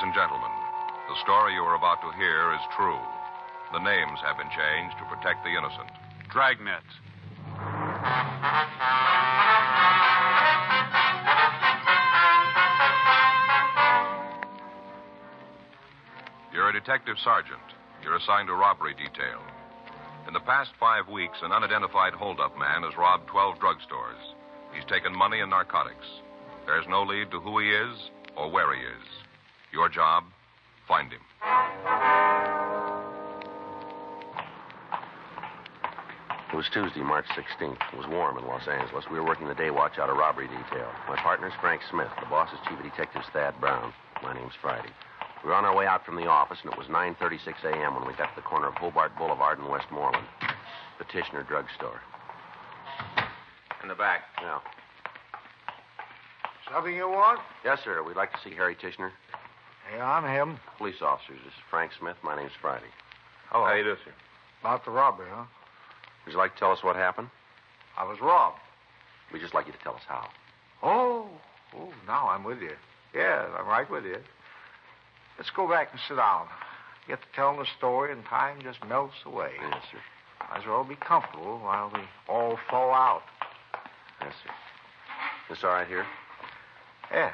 Ladies and gentlemen, the story you are about to hear is true. The names have been changed to protect the innocent. Dragnet. You're a detective sergeant. You're assigned to robbery detail. In the past 5 weeks, an unidentified holdup man has robbed 12 drugstores. He's taken money and narcotics. There's no lead to who he is or where he is. Your job, find him. It was Tuesday, March 16th. It was warm in Los Angeles. We were working the day watch out of robbery detail. My partner's Frank Smith. The boss is Chief of Detectives Thad Brown. My name's Friday. We were on our way out from the office, and it was 9:36 a.m. when we got to the corner of Hobart Boulevard and Westmoreland. Petitioner Drugstore. In the back. Yeah. Something you want? Yes, sir. We'd like to see Harry Tishner. Yeah, I'm him. Police officers. This is Frank Smith. My name's Friday. Hello. How you do, sir? About the robbery, huh? Would you like to tell us what happened? I was robbed. We'd just like you to tell us how. Oh, now I'm with you. Yeah, I'm right with you. Let's go back and sit down. Get to telling the story, and time just melts away. Yes, sir. Might as well be comfortable while we all fall out. Yes, sir. This all right here? Yeah.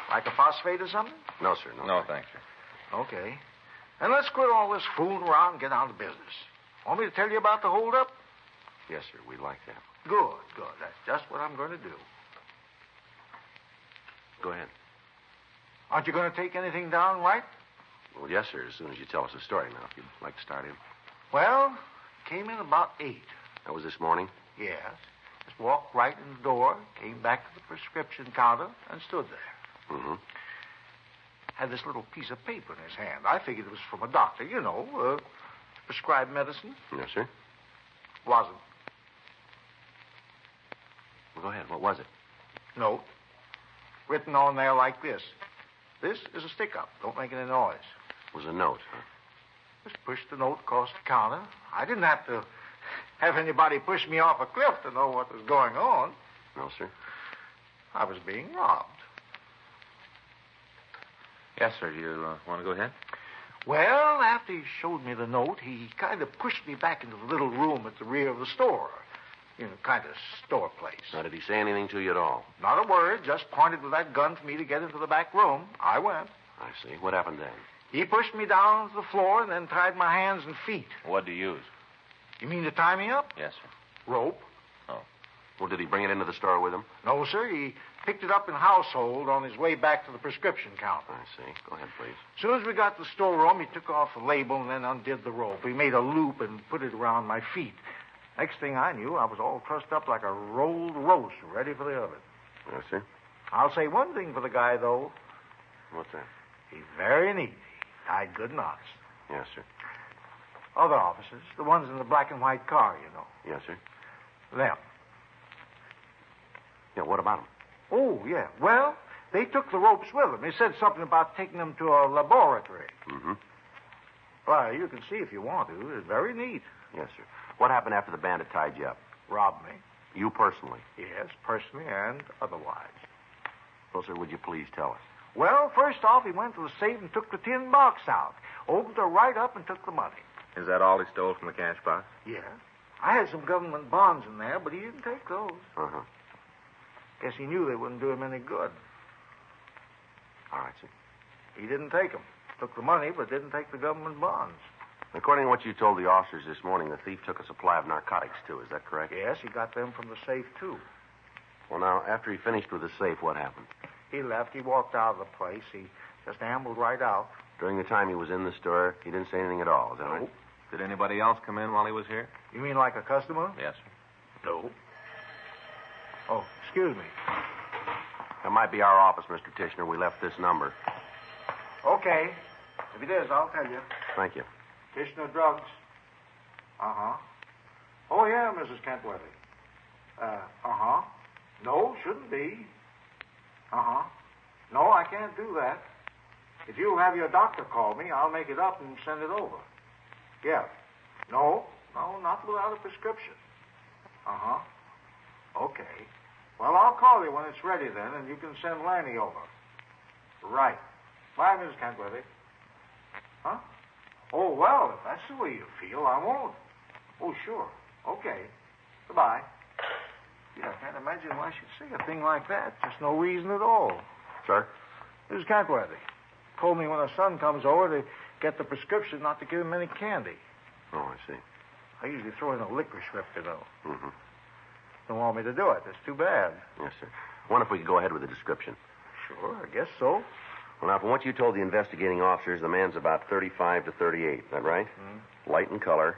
Like a phosphate or something? No, sir. No, thanks, sir. Okay. And let's quit all this fooling around and get down to business. Want me to tell you about the holdup? Yes, sir. We'd like that. Good. That's just what I'm going to do. Go ahead. Aren't you going to take anything down, right? Well, yes, sir, as soon as you tell us the story now, if you'd like to start in. Well, came in about 8. That was this morning? Yes. Just walked right in the door, came back to the prescription counter, and stood there. Mm-hmm. Had this little piece of paper in his hand. I figured it was from a doctor, prescribed medicine. Yes, sir. Wasn't. Well, go ahead. What was it? Note. Written on there like this. This is a stick-up. Don't make any noise. It was a note, huh? Just pushed the note across the counter. I didn't have to have anybody push me off a cliff to know what was going on. No, sir. I was being robbed. Yes, sir. Do you want to go ahead? Well, after he showed me the note, he kind of pushed me back into the little room at the rear of the store. Kind of store place. Now, did he say anything to you at all? Not a word. Just pointed with that gun for me to get into the back room. I went. I see. What happened then? He pushed me down to the floor and then tied my hands and feet. What do you use? You mean to tie me up? Yes, sir. Rope. Oh. Well, did he bring it into the store with him? No, sir. He picked it up in household on his way back to the prescription counter. I see. Go ahead, please. As soon as we got to the storeroom, he took off the label and then undid the rope. He made a loop and put it around my feet. Next thing I knew, I was all trussed up like a rolled roast, ready for the oven. Yes, sir. I'll say one thing for the guy, though. What's that? He's very neat. He tied good knots. Yes, sir. Other officers, the ones in the black and white car, Yes, sir. Them. Yeah, what about him? Oh, yeah. Well, they took the ropes with them. They said something about taking them to a laboratory. Mm-hmm. Well, you can see if you want to. It's very neat. Yes, sir. What happened after the bandit tied you up? Robbed me. You personally? Yes, personally and otherwise. Well, sir, would you please tell us? Well, first off, he went to the safe and took the tin box out. Opened her right up and took the money. Is that all he stole from the cash box? Yeah. I had some government bonds in there, but he didn't take those. Uh-huh. Guess he knew they wouldn't do him any good. All right, sir. He didn't take them. Took the money, but didn't take the government bonds. According to what you told the officers this morning, the thief took a supply of narcotics, too. Is that correct? Yes, he got them from the safe, too. Well, now, after he finished with the safe, what happened? He left. He walked out of the place. He just ambled right out. During the time he was in the store, he didn't say anything at all. Is that right? Did anybody else come in while he was here? You mean like a customer? Yes, sir. No. Oh, excuse me. That might be our office, Mr. Tishner. We left this number. Okay. If it is, I'll tell you. Thank you. Tishner Drugs. Uh-huh. Oh, yeah, Mrs. Kentworthy. Uh-huh. No, shouldn't be. Uh-huh. No, I can't do that. If you'll have your doctor call me, I'll make it up and send it over. Yeah. No, not without a prescription. Uh-huh. Okay. Well, I'll call you when it's ready then, and you can send Lanny over. Right. Bye, Mrs. Kentworthy. Huh? Oh, well, if that's the way you feel, I won't. Oh, sure. Okay. Goodbye. Gee, I can't imagine why she'd say a thing like that. Just no reason at all. Sir? Mrs. Kentworthy told me when her son comes over to get the prescription not to give him any candy. Oh, I see. I usually throw in a licorice whip, you know. Mm-hmm. Don't want me to do it. That's too bad. Yes, sir. I wonder if we could go ahead with the description. Sure, I guess so. Well, now, from what you told the investigating officers, the man's about 35 to 38. Is that right? Mm-hmm. Light in color,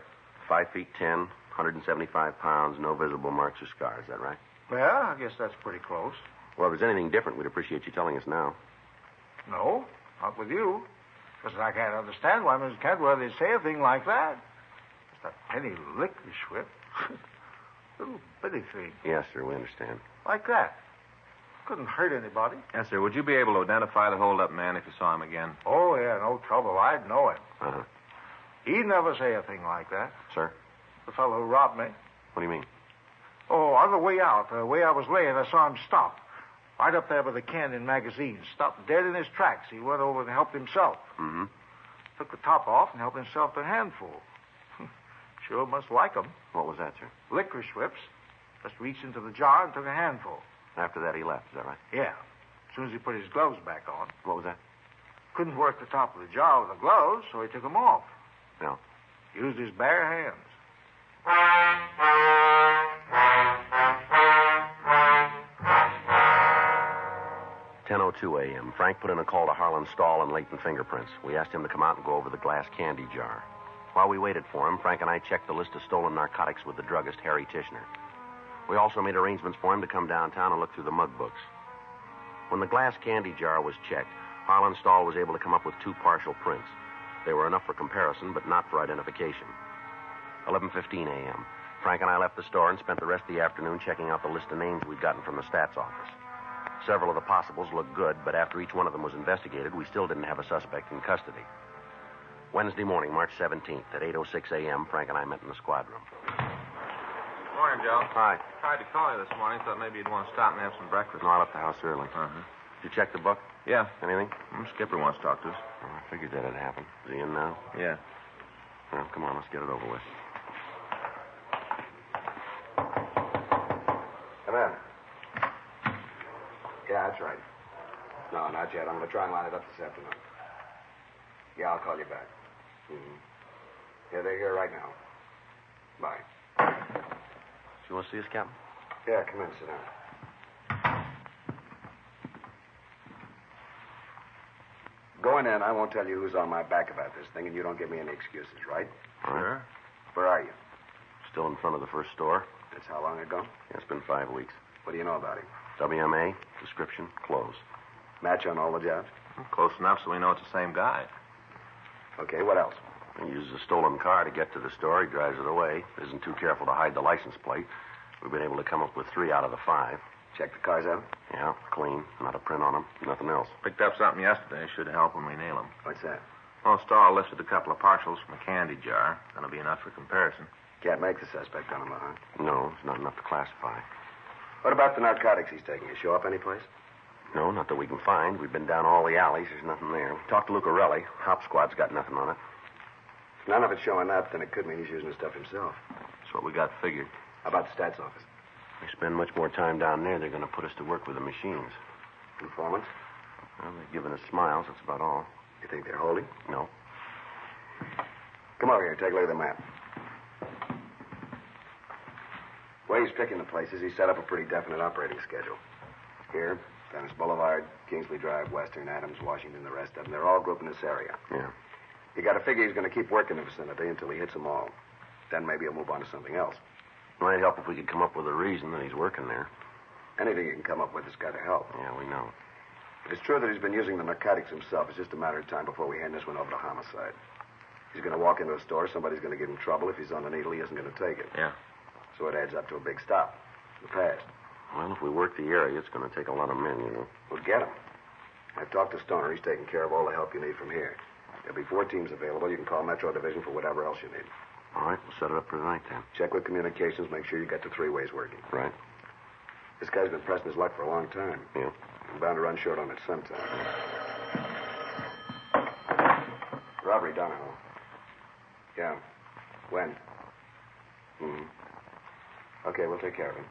5 feet 10, 175 pounds, no visible marks or scars. Is that right? Well, I guess that's pretty close. Well, if there's anything different, we'd appreciate you telling us now. No, not with you. Because I can't understand why Mrs. Kentworthy would say a thing like that. Just a penny licorice whip. Little bitty thing. Yes, sir, we understand. Like that. Couldn't hurt anybody. Yes, sir. Would you be able to identify the hold-up man if you saw him again? Oh, yeah, no trouble. I'd know him. Uh-huh. He'd never say a thing like that. Sir? The fellow who robbed me. What do you mean? Oh, on the way out, the way I was laying, I saw him stop. Right up there by the Canyon magazine. Stopped dead in his tracks. He went over and helped himself. Mm-hmm. Took the top off and helped himself to a handful. Sure must like 'em. What was that, sir? Licorice whips. Just reached into the jar and took a handful. After that, he left. Is that right? Yeah. As soon as he put his gloves back on. What was that? Couldn't work the top of the jar with the gloves, so he took them off. No. Used his bare hands. 10:02 a.m. Frank put in a call to Harlan Stahl and Leighton Fingerprints. We asked him to come out and go over the glass candy jar. While we waited for him, Frank and I checked the list of stolen narcotics with the druggist, Harry Tishner. We also made arrangements for him to come downtown and look through the mug books. When the glass candy jar was checked, Harlan Stahl was able to come up with 2 partial prints. They were enough for comparison, but not for identification. 11:15 a.m. Frank and I left the store and spent the rest of the afternoon checking out the list of names we'd gotten from the stats office. Several of the possibles looked good, but after each one of them was investigated, we still didn't have a suspect in custody. Wednesday morning, March 17th, at 8:06 a.m., Frank and I met in the squad room. Morning, Joe. Hi. Tried to call you this morning. Thought maybe you'd want to stop and have some breakfast. No, I left the house early. Uh-huh. Did you check the book? Yeah. Anything? Skipper wants to talk to us. Oh, I figured that'd happen. Is he in now? Yeah. Well, come on, let's get it over with. Come in. Yeah, that's right. No, not yet. I'm going to try and line it up this afternoon. Yeah, I'll call you back. Mm-hmm. Yeah, they're here right now. Bye. Do you want to see us, Captain? Yeah, come in. Sit down. Going in, I won't tell you who's on my back about this thing, and you don't give me any excuses, right? All right. Where are you? Still in front of the first store. That's how long ago? Yeah, it's been 5 weeks. What do you know about him? WMA, description, close. Match on all the jobs? Close enough so we know it's the same guy. Okay, what else? He uses a stolen car to get to the store. He drives it away. Isn't too careful to hide the license plate. We've been able to come up with 3 out of the 5. Check the cars out? Yeah, clean. Not a print on them. Nothing else. Picked up something yesterday. Should help when we nail him. What's that? Well, Stahl lifted a couple of partials from a candy jar. That'll be enough for comparison. Can't make the suspect on him, huh? No, it's not enough to classify. What about the narcotics he's taking? You show up anyplace? No, not that we can find. We've been down all the alleys. There's nothing there. We talked to Lucarelli. Hop squad's got nothing on it. If none of it's showing up, then it could mean he's using the stuff himself. That's what we got figured. How about the stats office? If we spend much more time down there, they're going to put us to work with the machines. Informants? Well, they're giving us smiles. That's about all. You think they're holding? No. Come over here. Take a look at the map. The way he's picking the places, he's set up a pretty definite operating schedule. Here, Venice Boulevard, Kingsley Drive, Western, Adams, Washington, the rest of them. They're all grouped in this area. Yeah. You got to figure he's going to keep working the vicinity until he hits them all. Then maybe he'll move on to something else. It might help if we could come up with a reason that he's working there. Anything you can come up with has got to help. Yeah, we know. If it's true that he's been using the narcotics himself, it's just a matter of time before we hand this one over to homicide. He's going to walk into a store, somebody's going to give him trouble. If he's on the needle, he isn't going to take it. Yeah. So it adds up to a big stop. The past. Well, if we work the area, it's going to take a lot of men, you know. We'll get him. I've talked to Stoner. He's taking care of all the help you need from here. There'll be 4 teams available. You can call Metro Division for whatever else you need. All right, we'll set it up for tonight, then. Check with communications. Make sure you got the 3-ways working. Right. This guy's been pressing his luck for a long time. Yeah. I'm bound to run short on it sometime. Robbery done, huh? Yeah. When? Okay, we'll take care of him.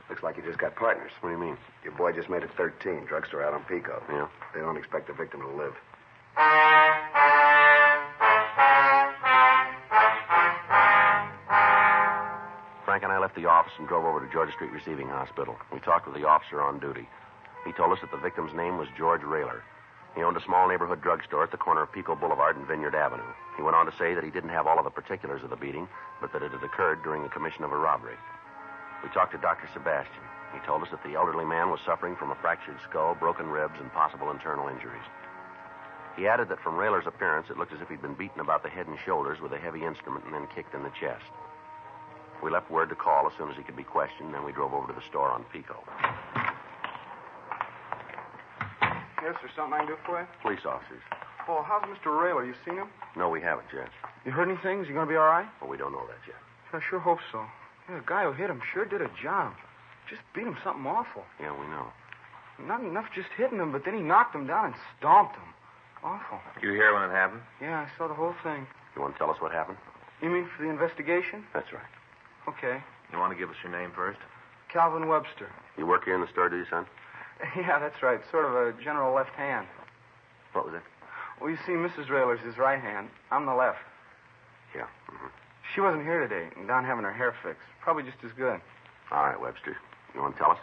Looks like you just got partners. What do you mean? Your boy just made it 13, drugstore out on Pico. Yeah? They don't expect the victim to live. Frank and I left the office and drove over to Georgia Street Receiving Hospital. We talked with the officer on duty. He told us that the victim's name was George Rayler. He owned a small neighborhood drugstore at the corner of Pico Boulevard and Vineyard Avenue. He went on to say that he didn't have all of the particulars of the beating, but that it had occurred during the commission of a robbery. We talked to Dr. Sebastian. He told us that the elderly man was suffering from a fractured skull, broken ribs, and possible internal injuries. He added that from Rayler's appearance, it looked as if he'd been beaten about the head and shoulders with a heavy instrument and then kicked in the chest. We left word to call as soon as he could be questioned, then we drove over to the store on Pico. Yes, there's something I can do for you? Police officers. Oh, how's Mr. Rayler? You seen him? No, we haven't yet. You heard anything? Is he going to be all right? Well, we don't know that yet. I sure hope so. Yeah, the guy who hit him sure did a job. Just beat him something awful. Yeah, we know. Not enough just hitting him, but then he knocked him down and stomped him. Awful. You hear when it happened? Yeah, I saw the whole thing. You want to tell us what happened? You mean for the investigation? That's right. Okay. You want to give us your name first? Calvin Webster. You work here in the store, do you, son? Yeah, that's right. Sort of a general left hand. What was it? Well, you see, Mrs. Rayler's his right hand. I'm the left. Yeah. She wasn't here today, and down having her hair fixed. Probably just as good. All right, Webster. You want to tell us?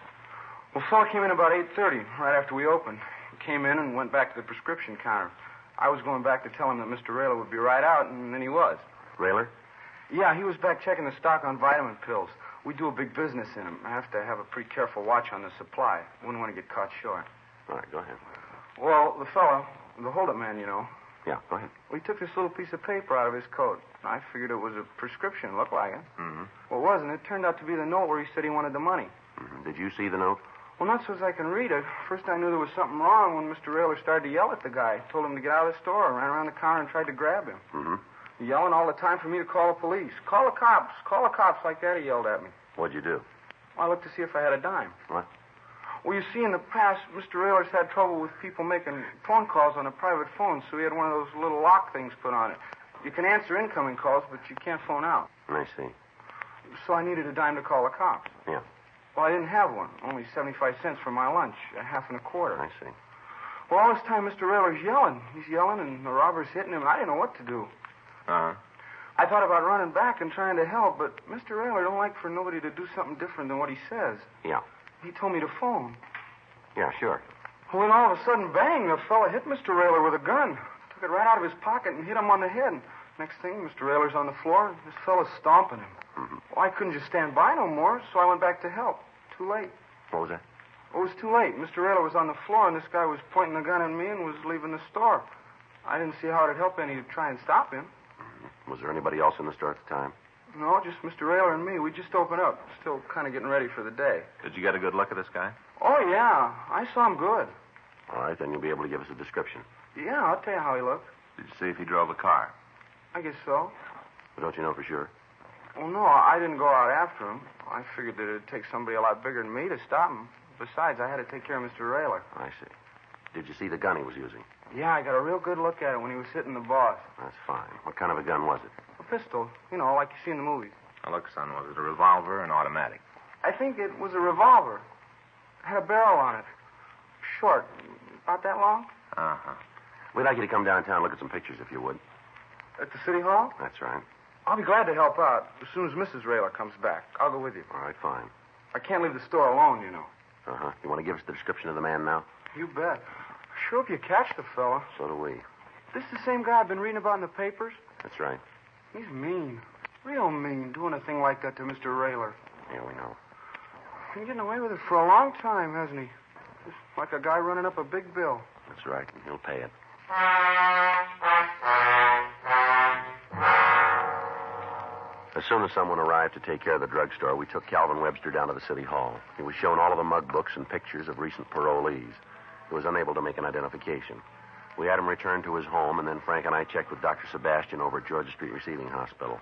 Well, fella came in about 8:30, right after we opened. He came in and went back to the prescription counter. I was going back to tell him that Mr. Rayler would be right out, and then he was. Rayler? Yeah, he was back checking the stock on vitamin pills. We do a big business in them. I have to have a pretty careful watch on the supply. Wouldn't want to get caught short. All right, go ahead. Well, the fella, the holdup man, you know, Yeah, go ahead. well, he took this little piece of paper out of his coat. I figured it was a prescription. Looked like it. Mm-hmm. Well, it wasn't. It turned out to be the note where he said he wanted the money. Mm-hmm. Did you see the note? Well, not so as I can read it. First, I knew there was something wrong when Mr. Rayler started to yell at the guy. Told him to get out of the store, ran around the counter and tried to grab him. Mm-hmm. Yelling all the time for me to call the police. Call the cops. Call the cops, like that, he yelled at me. What'd you do? I looked to see if I had a dime. What? Well, you see, in the past, Mr. Rayler's had trouble with people making phone calls on a private phone, so he had one of those little lock things put on it. You can answer incoming calls, but you can't phone out. I see. So I needed a dime to call the cops. Yeah. Well, I didn't have one. Only 75 cents for my lunch, a half and a quarter. I see. Well, all this time, Mr. Rayler's yelling. He's yelling, and the robber's hitting him, and I didn't know what to do. Uh-huh. I thought about running back and trying to help, but Mr. Rayler don't like for nobody to do something different than what he says. Yeah. He told me to phone. Yeah, sure. Well, then all of a sudden, bang, the fella hit Mr. Rayler with a gun. Took it right out of his pocket and hit him on the head. Next thing, Mr. Rayler's on the floor, and this fella's stomping him. Mm-hmm. Well, I couldn't just stand by no more, so I went back to help. Too late. What was that? It was too late. Mr. Rayler was on the floor, and this guy was pointing the gun at me and was leaving the store. I didn't see how it'd help any to try and stop him. Mm-hmm. Was there anybody else in the store at the time? No, just Mr. Rayler and me. We just opened up. Still kind of getting ready for the day. Did you get a good look at this guy? Oh, yeah. I saw him good. All right, then you'll be able to give us a description. Yeah, I'll tell you how he looked. Did you see if he drove a car? I guess so. But don't you know for sure? Well, no, I didn't go out after him. I figured that it'd take somebody a lot bigger than me to stop him. Besides, I had to take care of Mr. Rayler. I see. Did you see the gun he was using? Yeah, I got a real good look at it when he was hitting the boss. That's fine. What kind of a gun was it? A pistol, you know, like you see in the movies. Now, look, son, was it a revolver or an automatic? I think it was a revolver. It had a barrel on it. Short. About that long? Uh-huh. We'd like you to come downtown and look at some pictures, if you would. At the city hall? That's right. I'll be glad to help out as soon as Mrs. Rayler comes back. I'll go with you. All right, fine. I can't leave the store alone, you know. Uh-huh. You want to give us the description of the man now? You bet. Sure hope you catch the fella. So do we. This the same guy I've been reading about in the papers? That's right. He's mean. Real mean, doing a thing like that to Mr. Rayler. Yeah, we know. Been getting away with it for a long time, hasn't he? Just like a guy running up a big bill. That's right, and he'll pay it. As soon as someone arrived to take care of the drugstore, we took Calvin Webster down to the city hall. He was shown all of the mug books and pictures of recent parolees. He was unable to make an identification. We had him returned to his home, and then Frank and I checked with Dr. Sebastian over at Georgia Street Receiving Hospital.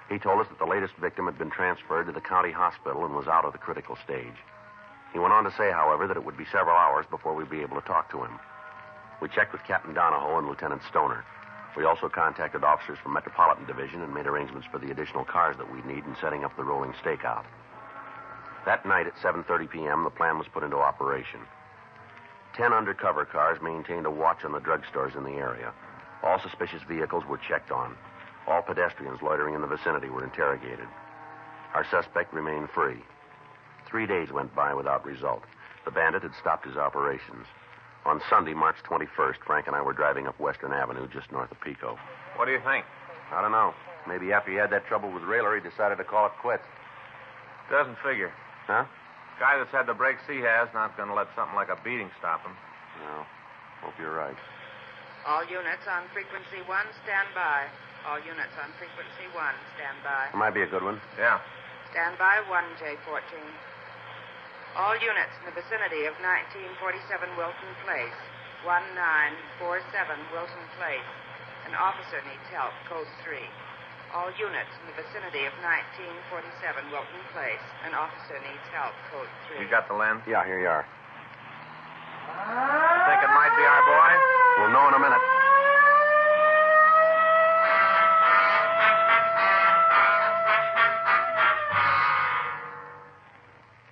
He told us that the latest victim had been transferred to the county hospital and was out of the critical stage. He went on to say, however, that it would be several hours before we'd be able to talk to him. We checked with Captain Donahoe and Lieutenant Stoner. We also contacted officers from Metropolitan Division and made arrangements for the additional cars that we'd need in setting up the rolling stakeout. That night at 7:30 p.m., the plan was put into operation. 10 undercover cars maintained a watch on the drugstores in the area. All suspicious vehicles were checked on. All pedestrians loitering in the vicinity were interrogated. Our suspect remained free. 3 days went by without result. The bandit had stopped his operations. On Sunday, March 21st, Frank and I were driving up Western Avenue just north of Pico. What do you think? I don't know. Maybe after he had that trouble with Railer, he decided to call it quits. Doesn't figure. Huh? Guy that's had the breaks he has not going to let something like a beating stop him. No. Hope you're right. All units on frequency 1, stand by. All units on frequency 1, stand by. That might be a good one. Yeah. Stand by 1J14. All units in the vicinity of 1947 Wilton Place. 1947 Wilton Place. An officer needs help, code 3. All units in the vicinity of 1947 Wilton Place. An officer needs help, code 3. You got the lens? Yeah, here you are. You think it might be our boy? We'll know in a minute.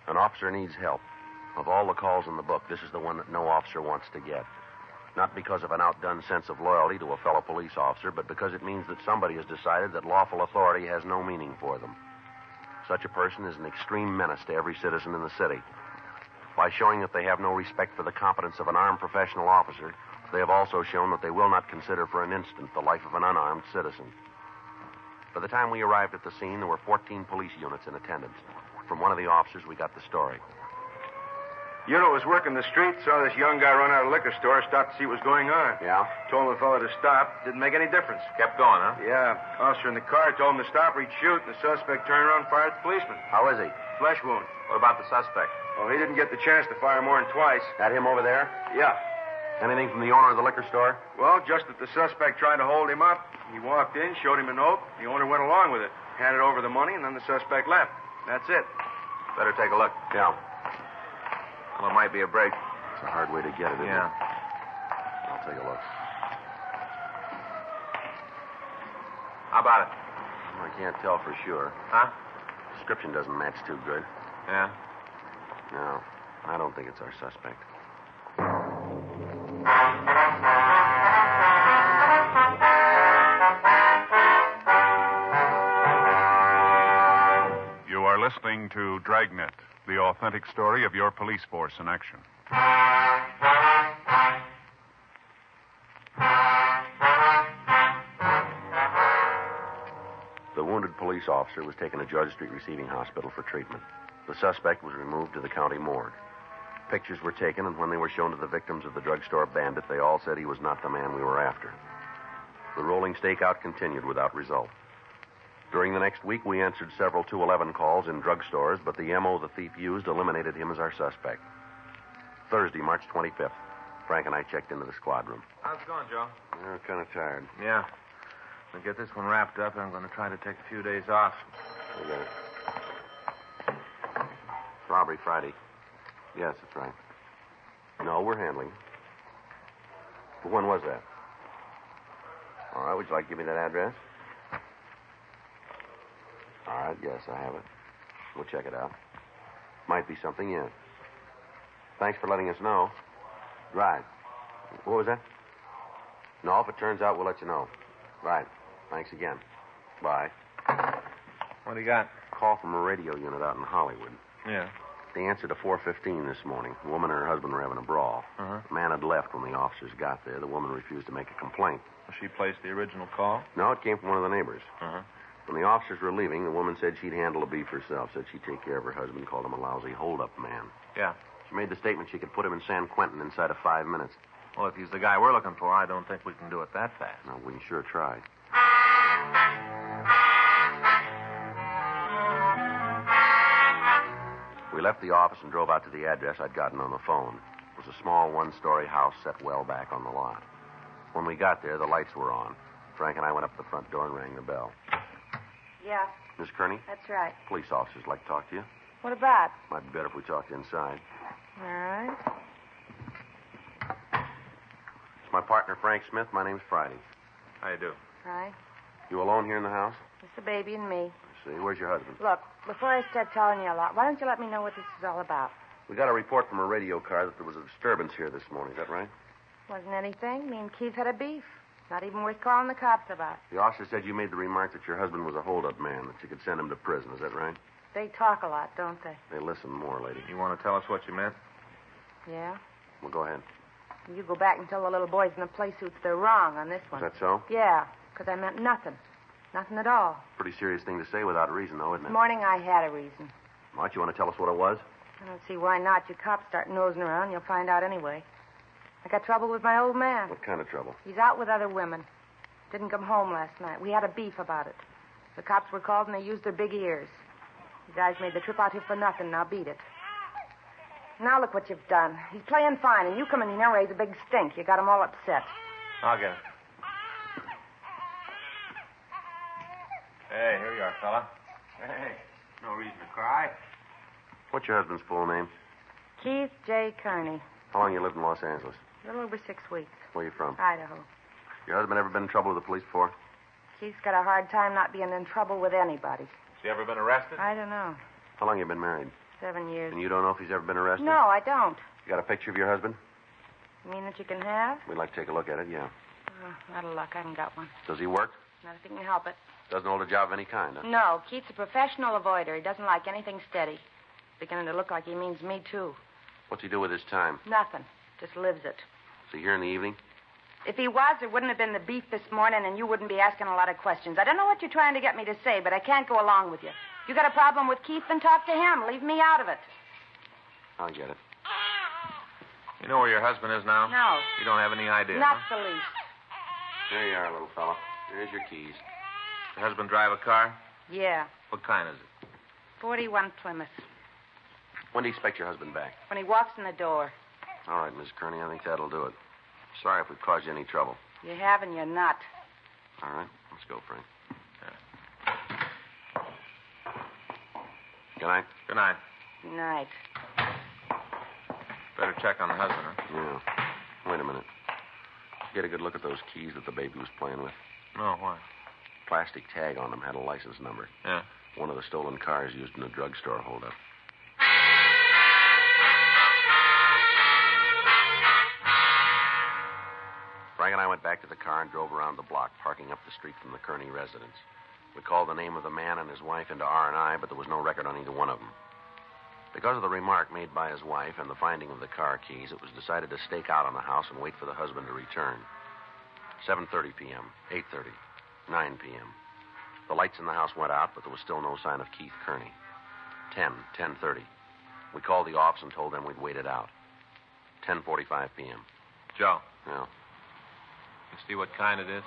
An officer needs help. Of all the calls in the book, this is the one that no officer wants to get. Not because of an outdone sense of loyalty to a fellow police officer, but because it means that somebody has decided that lawful authority has no meaning for them. Such a person is an extreme menace to every citizen in the city. By showing that they have no respect for the competence of an armed professional officer, they have also shown that they will not consider for an instant the life of an unarmed citizen. By the time we arrived at the scene, there were 14 police units in attendance. From one of the officers, we got the story. Unit was working the street, saw this young guy run out of the liquor store, stopped to see what was going on. Yeah? Told the fellow to stop. Didn't make any difference. Kept going, huh? Yeah. Officer in the car told him to stop or he'd shoot, and the suspect turned around and fired at the policeman. How is he? Flesh wound. What about the suspect? Well, he didn't get the chance to fire more than twice. That him over there? Yeah. Anything from the owner of the liquor store? Well, just that the suspect tried to hold him up. He walked in, showed him a note. The owner went along with it. Handed over the money, and then the suspect left. That's it. Better take a look. Yeah. Well, it might be a break. It's a hard way to get it, isn't Yeah. it? I'll take a look. How about it? I can't tell for sure. Huh? Description doesn't match too good. Yeah. No, I don't think it's our suspect. You are listening to Dragnet, the authentic story of your police force in action. The wounded police officer was taken to George Street Receiving Hospital for treatment. The suspect was removed to the county morgue. Pictures were taken, and when they were shown to the victims of the drugstore bandit, they all said he was not the man we were after. The rolling stakeout continued without result. During the next week, we answered several 211 calls in drugstores, but the M.O. the thief used eliminated him as our suspect. Thursday, March 25th, Frank and I checked into the squad room. How's it going, Joe? We're kind of tired. Yeah. We'll get this one wrapped up, and I'm going to try to take a few days off. We got it. Robbery Friday. Yes, that's right. No, we're handling. But when was that? All right, would you like to give me that address? All right, yes, I have it. We'll check it out. Might be something in. Thanks for letting us know. Right. What was that? No, if it turns out, we'll let you know. Right. Thanks again. Bye. What do you got? Call from a radio unit out in Hollywood. Yeah. They answered at 4:15 this morning. The woman and her husband were having a brawl. Uh-huh. The man had left when the officers got there. The woman refused to make a complaint. She placed the original call? No, it came from one of the neighbors. Uh-huh. When the officers were leaving, the woman said she'd handle the beef herself, said she'd take care of her husband, called him a lousy hold-up man. Yeah. She made the statement she could put him in San Quentin inside of 5 minutes. Well, if he's the guy we're looking for, I don't think we can do it that fast. No, we can sure try. We left the office and drove out to the address I'd gotten on the phone. It was a small one-story house set well back on the lot. When we got there, the lights were on. Frank and I went up to the front door and rang the bell. Yeah, Miss Kearney? that's right. Police officers like to talk to you. What about? Might be better if we talked inside. All right. my partner, Frank Smith. My name's Friday. How you do? Hi. You alone here in the house? It's the baby and me. I see. Where's your husband? Look, before I start telling you a lot, why don't you let me know what this is all about? We got a report from a radio car that there was a disturbance here this morning. Is that right? Wasn't anything. Me and Keith had a beef. Not even worth calling the cops about. The officer said you made the remark that your husband was a hold-up man, that you could send him to prison. Is that right? They talk a lot, don't they? They listen more, lady. You want to tell us what you meant? Yeah? Well, go ahead. You go back and tell the little boys in the play suits they're wrong on this one. Is that so? Yeah, because I meant nothing. Nothing at all. Pretty serious thing to say without reason, though, isn't This it? morning I had a reason. What, you want to tell us what it was? I don't see why not. You cops start nosing around, you'll find out anyway. I got trouble with my old man. What kind of trouble? He's out with other women. Didn't come home last night. We had a beef about it. The cops were called and they used their big ears. You guys made the trip out here for nothing. Now beat it. Now look what you've done. He's playing fine, and you come in here and raise a big stink. You got him all upset. I'll get it. Hey, here you are, fella. Hey, no reason to cry. What's your husband's full name? Keith J. Kearney. How long you lived in Los Angeles? A little over 6 weeks. Where you from? Idaho. Your husband ever been in trouble with the police before? Keith's got a hard time not being in trouble with anybody. Has he ever been arrested? I don't know. How long you been married? 7 years. And you don't know if he's ever been arrested? No, I don't. You got a picture of your husband? You mean that you can have? We'd like to take a look at it, yeah. Oh, out of luck. I haven't got one. Does he work? Not if you can help it. Doesn't hold a job of any kind, huh? No, Keith's a professional avoider. He doesn't like anything steady. Beginning to look like he means me, too. What's he do with his time? Nothing. Just lives it. Is he here in the evening? If he was, there wouldn't have been the beef this morning, and you wouldn't be asking a lot of questions. I don't know what you're trying to get me to say, but I can't go along with you. You got a problem with Keith, then talk to him. Leave me out of it. I'll get it. You know where your husband is now? No. You don't have any idea, Not huh? the least. Here you are, little fella. Here's your keys. Your husband drive a car? Yeah. What kind is it? 41 Plymouth. When do you expect your husband back? When he walks in the door. All right, Miss Kearney, I think that'll do it. Sorry if we've caused you any trouble. You have and you're not. All right, let's go, Frank. Good night. Good night. Good night. Better check on the husband, huh? Yeah. Wait a minute. Get a good look at those keys that the baby was playing with. No, why? Plastic tag on them had a license number. Yeah. One of the stolen cars used in a drugstore holdup. Frank and I went back to the car and drove around the block, parking up the street from the Kearney residence. We called the name of the man and his wife into R&I, but there was no record on either one of them. Because of the remark made by his wife and the finding of the car keys, it was decided to stake out on the house and wait for the husband to return. 7:30 p.m., 8:30, 9 p.m. The lights in the house went out, but there was still no sign of Keith Kearney. 10:30. We called the office and told them we'd wait it out. 10:45 p.m. Joe, Yeah, you see what kind it is?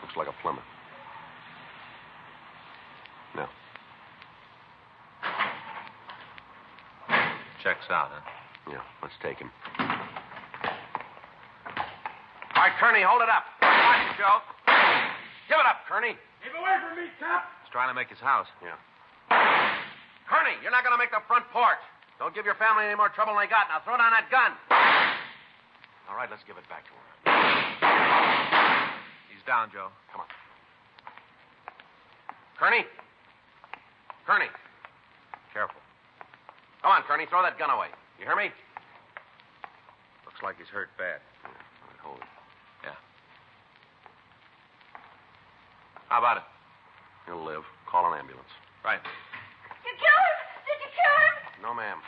looks like a Plymouth. No. Checks out, huh? Yeah, let's take him. All right, Kearney, hold it up. Watch it, Joe. Give it up, Kearney. Keep away from me, cop. He's trying to make his house. Yeah. Kearney, you're not going to make the front porch. Don't give your family any more trouble than they got. Now throw down that gun. All right, let's give it back to him. He's down, Joe. Come on. Kearney. Kearney. Careful. Come on, Kearney, throw that gun away. You hear me? Looks like he's hurt bad. Yeah, all right, hold it. Yeah. How about it? He'll live. Call an ambulance. Right. You killed him? Did you kill him? No, ma'am.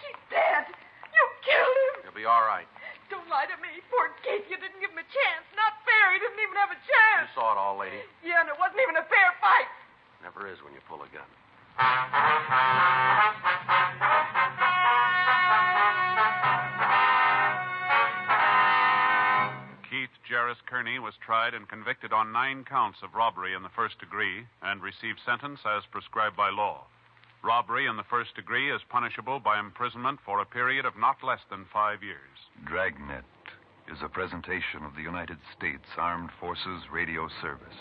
He's dead. You killed him. He'll be all right. Don't lie to me. Poor Keith, you didn't give him a chance. Not fair. He didn't even have a You chance. saw it all, lady. Yeah, and it wasn't even a fair fight. Never is when you pull a gun. Keith Jarris Kearney was tried and convicted on 9 counts of robbery in the first degree and received sentence as prescribed by law. Robbery in the first degree is punishable by imprisonment for a period of not less than 5 years. Dragnet is a presentation of the United States Armed Forces Radio Service.